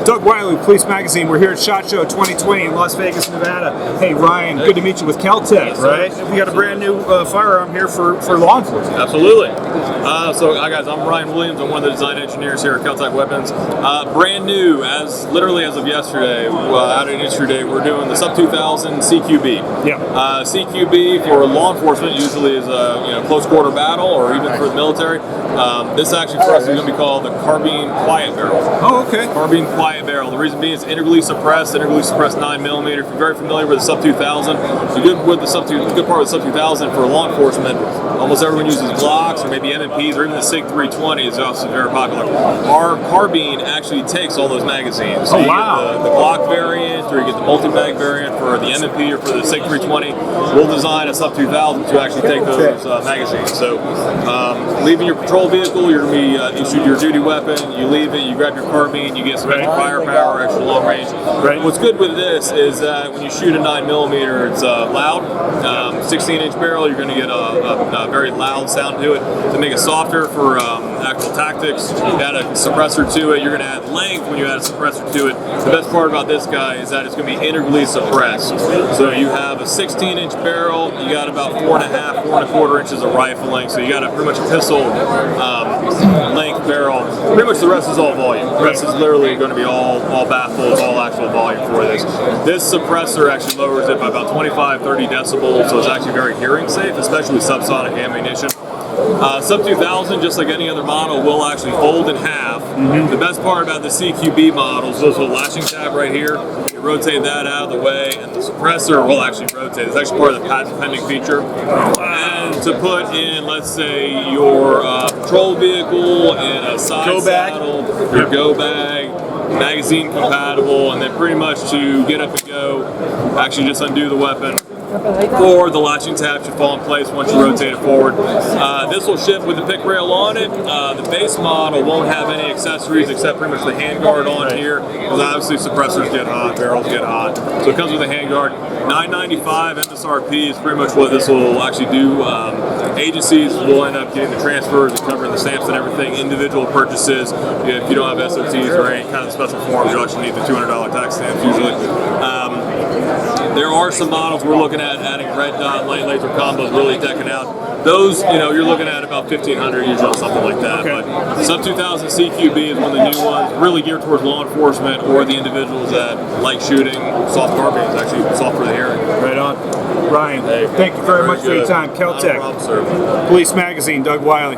Doug Wyllie, Police Magazine. We're here at SHOT Show 2020 in Las Vegas, Nevada. Hey Ryan, good to meet you with KelTec, right? We got a brand new firearm here for law enforcement. Absolutely. So guys, I'm Ryan Williams. I'm one of the design engineers here at KelTec Weapons. Brand new, literally as of yesterday, out of industry day, we're doing the SUB2000 CQB. Yeah. CQB for law enforcement usually is a close quarter battle, or even for the military. This actually for us is going to be called the Carbine Quiet Barrel. Oh, okay. Carbine Quiet Barrel. The reason being it's integrally suppressed 9mm. If you're very familiar with the SUB2000, the good part of the SUB2000 for law enforcement, almost everyone uses Glocks or maybe MMPs or even the SIG-320 is also very popular. Our Carbine actually takes all those magazines. So oh, you wow. get the Glock variant, or you get the multi-mag variant for the MMP or for the SIG-320. We'll design a SUB2000 to actually take those magazines. So leaving your patrol vehicle, you're going to be issued your duty weapon, you leave it, you grab your carbine, you get some extra firepower, extra long range. Right. What's good with this is that when you shoot a 9mm, it's loud. 16-inch barrel, you're going to get a very loud sound to it. To make it softer for actual tactics, you add a suppressor to it. You're going to add length when you add a suppressor to it. The best part about this guy is that it's going to be integrally suppressed. So you have a 16-inch barrel, you got about 4.5, 4.25 inches of rifle length, so you got pretty much a pistol length barrel. Pretty much the rest is all volume. The rest is literally going to be all baffles, all actual volume for this. This suppressor actually lowers it by about 25, 30 decibels, so it's actually very hearing safe, especially with subsonic ammunition. SUB2000, just like any other model, will actually fold in half. The best part about the CQB models is this little latching tab right here. You rotate that out of the way, and the suppressor will actually rotate. It's actually part of the patent pending feature. And to put in, let's say, your patrol vehicle in a side saddle, your go bag, magazine compatible, and then pretty much to get up and go, actually just undo the weapon. Or the latching tab should fall in place once you rotate it forward. This will ship with the pick rail on it. The base model won't have any accessories except pretty much the handguard on here, because obviously suppressors get hot, barrels get hot. So it comes with a handguard. $995 MSRP is pretty much what this will actually do. Agencies will end up getting the transfers and covering the stamps and everything. Individual purchases, if you don't have SOTs or any kind of special forms, you actually need the $200 tax stamps usually. There are some models we're looking at adding red dot, light laser combos, really decking out. Those, you're looking at about $1,500 usually, something like that. Okay. But SUB2000 CQB is one of the new ones, really geared towards law enforcement or the individuals that like shooting soft carbines, actually soft for the hearing. Right on. Ryan, hey, thank you very much for your time. KelTec, Police Magazine, Doug Wyllie.